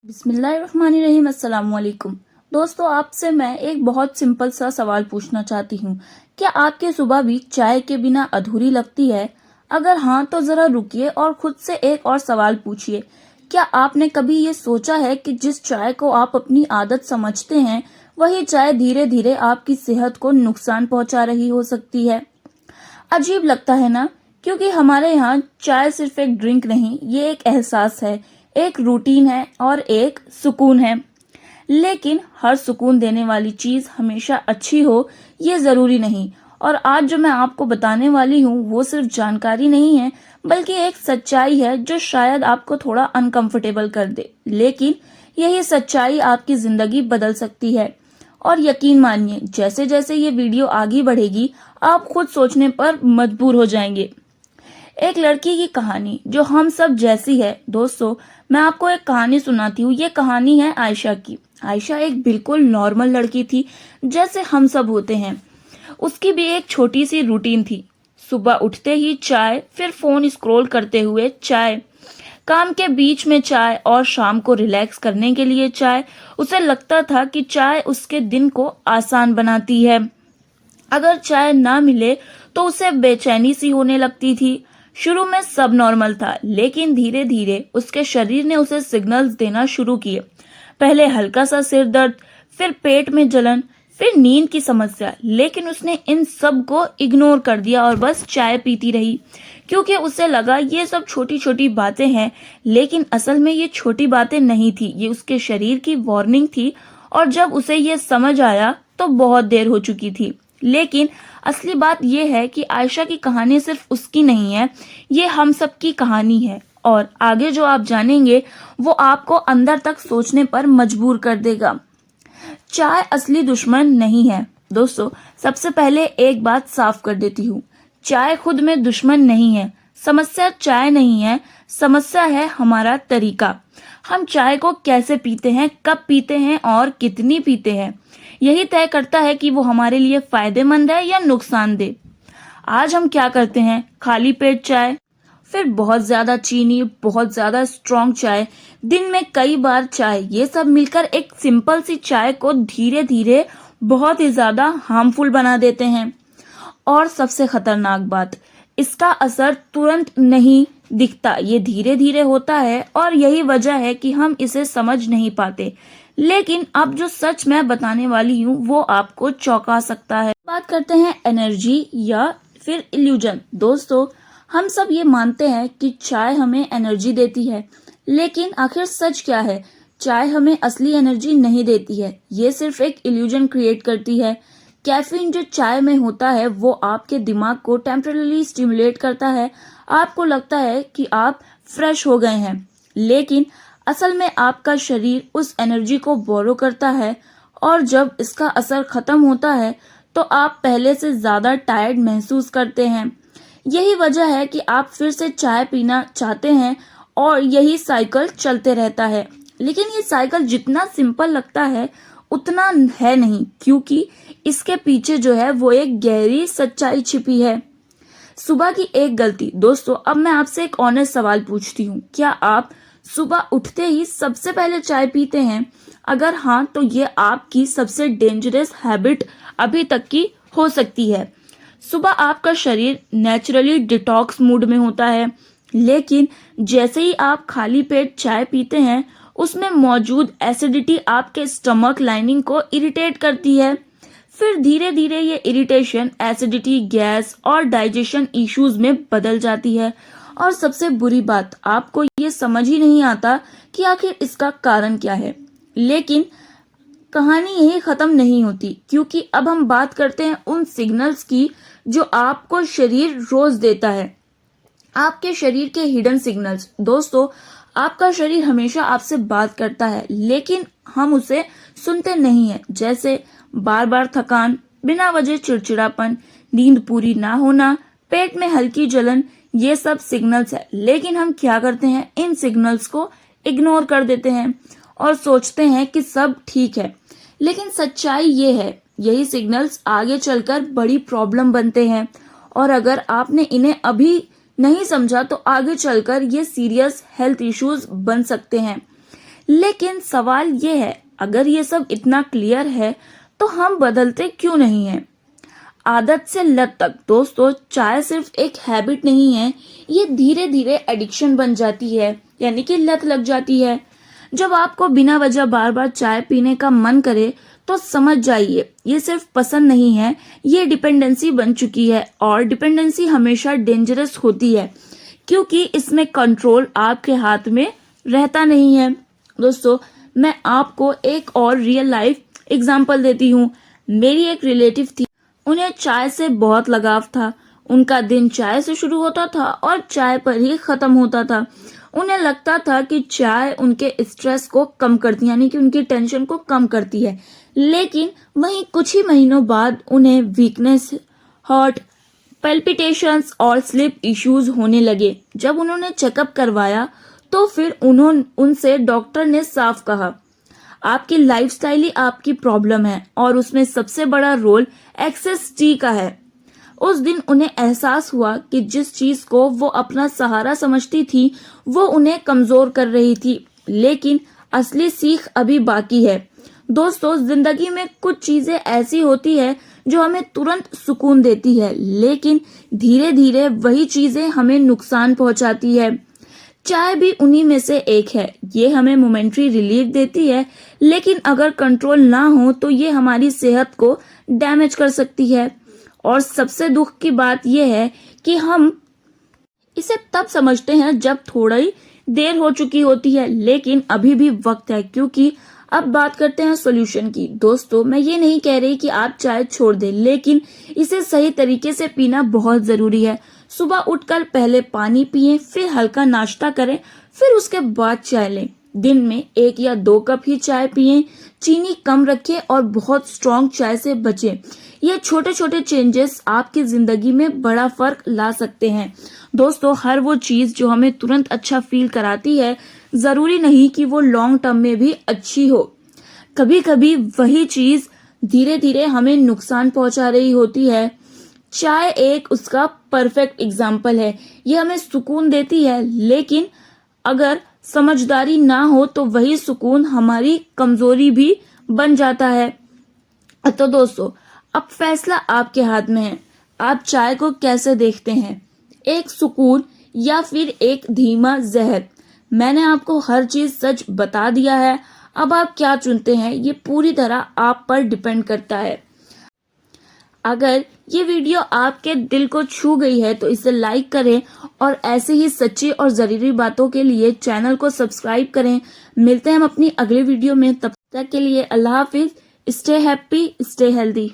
बिस्मिल्लाहिर्रहमानिर्रहीम। अस्सलाम वालेकुम दोस्तों, आपसे मैं एक बहुत सिंपल सा सवाल पूछना चाहती हूँ। क्या आपकी सुबह भी चाय के बिना अधूरी लगती है? अगर हाँ तो जरा रुकिए और खुद से एक और सवाल पूछिए। क्या आपने कभी ये सोचा है कि जिस चाय को आप अपनी आदत समझते हैं, वही चाय धीरे धीरे आपकी सेहत को नुकसान पहुंचा रही हो सकती है। अजीब लगता है ना, क्योंकि हमारे यहाँ चाय सिर्फ एक ड्रिंक नहीं, ये एक एहसास है, एक रूटीन है और एक सुकून है। लेकिन हर सुकून देने वाली चीज हमेशा अच्छी हो, ये जरूरी नहीं। और आज जो मैं आपको बताने वाली हूँ वो सिर्फ जानकारी नहीं है, बल्कि एक सच्चाई है जो शायद आपको थोड़ा अनकंफर्टेबल कर दे, लेकिन यही सच्चाई आपकी जिंदगी बदल सकती है। और यकीन मानिए, जैसे जैसे ये वीडियो आगे बढ़ेगी आप खुद सोचने पर मजबूर हो जाएंगे। एक लड़की की कहानी जो हम सब जैसी है। दोस्तों, मैं आपको एक कहानी सुनाती हूँ। ये कहानी है आयशा की। आयशा एक बिल्कुल नॉर्मल लड़की थी, जैसे हम सब होते हैं। उसकी भी एक छोटी सी रूटीन थी। सुबह उठते ही चाय, फिर फोन स्क्रॉल करते हुए चाय, काम के बीच में चाय और शाम को रिलैक्स करने के लिए चाय। उसे लगता था कि चाय उसके दिन को आसान बनाती है। अगर चाय ना मिले तो उसे बेचैनी सी होने लगती थी। शुरू में सब नॉर्मल था, लेकिन धीरे धीरे उसके शरीर ने उसे सिग्नल्स देना शुरू किए। पहले हल्का सा सिर दर्द, फिर पेट में जलन, फिर नींद की समस्या। लेकिन उसने इन सब को इग्नोर कर दिया और बस चाय पीती रही, क्योंकि उसे लगा ये सब छोटी छोटी बातें हैं। लेकिन असल में ये छोटी बातें नहीं थी, ये उसके शरीर की वार्निंग थी। और जब उसे ये समझ आया तो बहुत देर हो चुकी थी। लेकिन असली बात यह है कि आयशा की कहानी सिर्फ उसकी नहीं है, ये हम सब की कहानी है। और आगे जो आप जानेंगे वो आपको अंदर तक सोचने पर मजबूर कर देगा। चाय असली दुश्मन नहीं है। दोस्तों, सबसे पहले एक बात साफ कर देती हूँ, चाय खुद में दुश्मन नहीं है। समस्या चाय नहीं है, समस्या है हमारा तरीका। हम चाय को कैसे पीते हैं, कब पीते हैं और कितनी पीते हैं, यही तय करता है कि वो हमारे लिए फायदेमंद है या नुकसानदेह। आज हम क्या करते हैं, खाली पेट चाय, फिर बहुत ज्यादा चीनी, बहुत ज्यादा स्ट्रॉन्ग चाय, दिन में कई बार चाय, ये सब मिलकर एक सिंपल सी चाय को धीरे धीरे बहुत ही ज्यादा हार्मफुल बना देते हैं। और सबसे खतरनाक बात, इसका असर तुरंत नहीं दिखता, ये धीरे धीरे होता है। और यही वजह है कि हम इसे समझ नहीं पाते। लेकिन अब जो सच मैं बताने वाली हूँ वो आपको चौंका सकता है। बात करते हैं एनर्जी या फिर इल्यूजन। दोस्तों, हम सब ये मानते हैं कि चाय हमें एनर्जी देती है, लेकिन आखिर सच क्या है? चाय हमें असली एनर्जी नहीं देती है, ये सिर्फ एक इल्यूजन क्रिएट करती है। कैफीन जो चाय में होता है वो आपके दिमाग को टेम्परेली स्टिमुलेट करता है। आपको लगता है कि आप फ्रेश हो गए हैं, लेकिन असल में आपका शरीर उस एनर्जी को बोरो करता है। और जब इसका असर खत्म होता है तो आप पहले से ज्यादा टायर्ड महसूस करते हैं। यही वजह है कि आप फिर से चाय पीना चाहते हैं और यही साइकिल चलते रहता है। लेकिन ये साइकिल जितना सिंपल लगता है उतना है नहीं, क्योंकि इसके पीछे जो है वो एक गहरी सच्चाई छिपी है। सुबह की एक गलती। दोस्तों, अब मैं आपसे एक ऑनेस्ट सवाल पूछती हूँ, क्या आप सुबह उठते ही सबसे पहले चाय पीते हैं? अगर हाँ तो ये आपकी सबसे डेंजरस हैबिट अभी तक की हो सकती है। सुबह आपका शरीर नेचुरली डिटॉक्स मूड में होता है, लेकिन जैसे ही आप खाली पेट चाय पीते हैं उसमें मौजूद एसिडिटी आपके स्टमक लाइनिंग को इरिटेट करती है। फिर धीरे धीरे ये इरिटेशन एसिडिटी, गैस और डाइजेशन इश्यूज में बदल जाती है। और सबसे बुरी बात, आपको ये समझ ही नहीं आता कि आखिर इसका कारण क्या है। लेकिन कहानी यही खत्म नहीं होती, क्योंकि अब हम बात करते हैं उन सिग्नल्स की जो आपको शरीर रोज देता है, आपके शरीर के हिडन सिग्नल्स। दोस्तों, आपका शरीर हमेशा आपसे बात करता है, लेकिन हम उसे सुनते नहीं है। जैसे बार बार थकान, बिना वजह चिड़चिड़ापन, नींद पूरी ना होना, पेट में हल्की जलन, ये सब सिग्नल्स है। लेकिन हम क्या करते हैं, इन सिग्नल्स को इग्नोर कर देते हैं और सोचते हैं कि सब ठीक है। लेकिन सच्चाई ये है, यही सिग्नल्स आगे चलकर बड़ी प्रॉब्लम बनते हैं। और अगर आपने इन्हें अभी नहीं समझा तो आगे चलकर ये सीरियस हेल्थ इश्यूज बन सकते हैं। लेकिन सवाल ये है, अगर ये सब इतना क्लियर है तो हम बदलते क्यों नहीं हैं? आदत से लत तक दोस्तों, चाय सिर्फ एक हैबिट नहीं है, ये धीरे धीरे एडिक्शन बन जाती है, यानी कि लत लग जाती है। जब आपको बिना वजह बार बार चाय पीने का मन करे तो समझ जाइए, ये सिर्फ पसंद नहीं है, ये डिपेंडेंसी बन चुकी है। और डिपेंडेंसी हमेशा डेंजरस होती है क्योंकि इसमें कंट्रोल आपके हाथ में रहता नहीं है। दोस्तों, मैं आपको एक और रियल लाइफ एग्जांपल देती हूँ। मेरी एक रिलेटिव थी, उन्हें चाय से बहुत लगाव था। उनका दिन चाय से शुरू होता था और चाय पर ही खत्म होता था। उन्हें लगता था कि चाय उनके स्ट्रेस को कम करती है, यानी कि उनकी टेंशन को कम करती है। लेकिन वहीं कुछ ही महीनों बाद उन्हें वीकनेस, हार्ट पैल्पिटेशंस और स्लीप इश्यूज होने लगे। जब उन्होंने चेकअप करवाया तो फिर उनसे डॉक्टर ने साफ कहा, आपकी लाइफस्टाइल ही आपकी प्रॉब्लम है और उसमें सबसे बड़ा रोल एक्सेस टी का है। उस दिन उन्हें एहसास हुआ कि जिस चीज को वो अपना सहारा समझती थी वो उन्हें कमजोर कर रही थी। लेकिन असली सीख अभी बाकी है। दोस्तों, जिंदगी में कुछ चीजें ऐसी होती है जो हमें तुरंत सुकून देती है, लेकिन धीरे धीरे वही चीजें हमें नुकसान पहुंचाती है। चाय भी उन्हीं में से एक है। ये हमें मोमेंट्री रिलीफ देती है, लेकिन अगर कंट्रोल ना हो तो ये हमारी सेहत को डैमेज कर सकती है। और सबसे दुख की बात यह है कि हम इसे तब समझते हैं जब थोड़ी देर हो चुकी होती है, लेकिन अभी भी वक्त है। क्योंकि अब बात करते हैं सॉल्यूशन की। दोस्तों, मैं ये नहीं कह रही कि आप चाय छोड़ दें, लेकिन इसे सही तरीके से पीना बहुत जरूरी है। सुबह उठकर पहले पानी पिएं, फिर हल्का नाश्ता करें, फिर उसके बाद चाय लें। दिन में 1 या 2 कप ही चाय पिएं, चीनी कम रखें और बहुत स्ट्रॉन्ग चाय से बचें। ये छोटे छोटे चेंजेस आपकी जिंदगी में बड़ा फर्क ला सकते हैं। दोस्तों, हर वो चीज जो हमें तुरंत अच्छा फील कराती है, जरूरी नहीं कि वो लॉन्ग टर्म में भी अच्छी हो। कभी कभी वही चीज धीरे धीरे हमें नुकसान पहुंचा रही होती है। चाय एक उसका परफेक्ट एग्जाम्पल है। ये हमें सुकून देती है, लेकिन अगर समझदारी ना हो तो वही सुकून हमारी कमजोरी भी बन जाता है। तो दोस्तों, अब फैसला आपके हाथ में है। आप चाय को कैसे देखते हैं, एक सुकून या फिर एक धीमा जहर? मैंने आपको हर चीज सच बता दिया है। अब आप क्या चुनते हैं, ये पूरी तरह आप पर डिपेंड करता है। अगर ये वीडियो आपके दिल को छू गई है तो इसे लाइक करें और ऐसे ही सच्ची और जरूरी बातों के लिए चैनल को सब्सक्राइब करें। मिलते हैं हम अपनी अगली वीडियो में, तब तक के लिए अल्लाह हाफिज। Stay happy, stay healthy.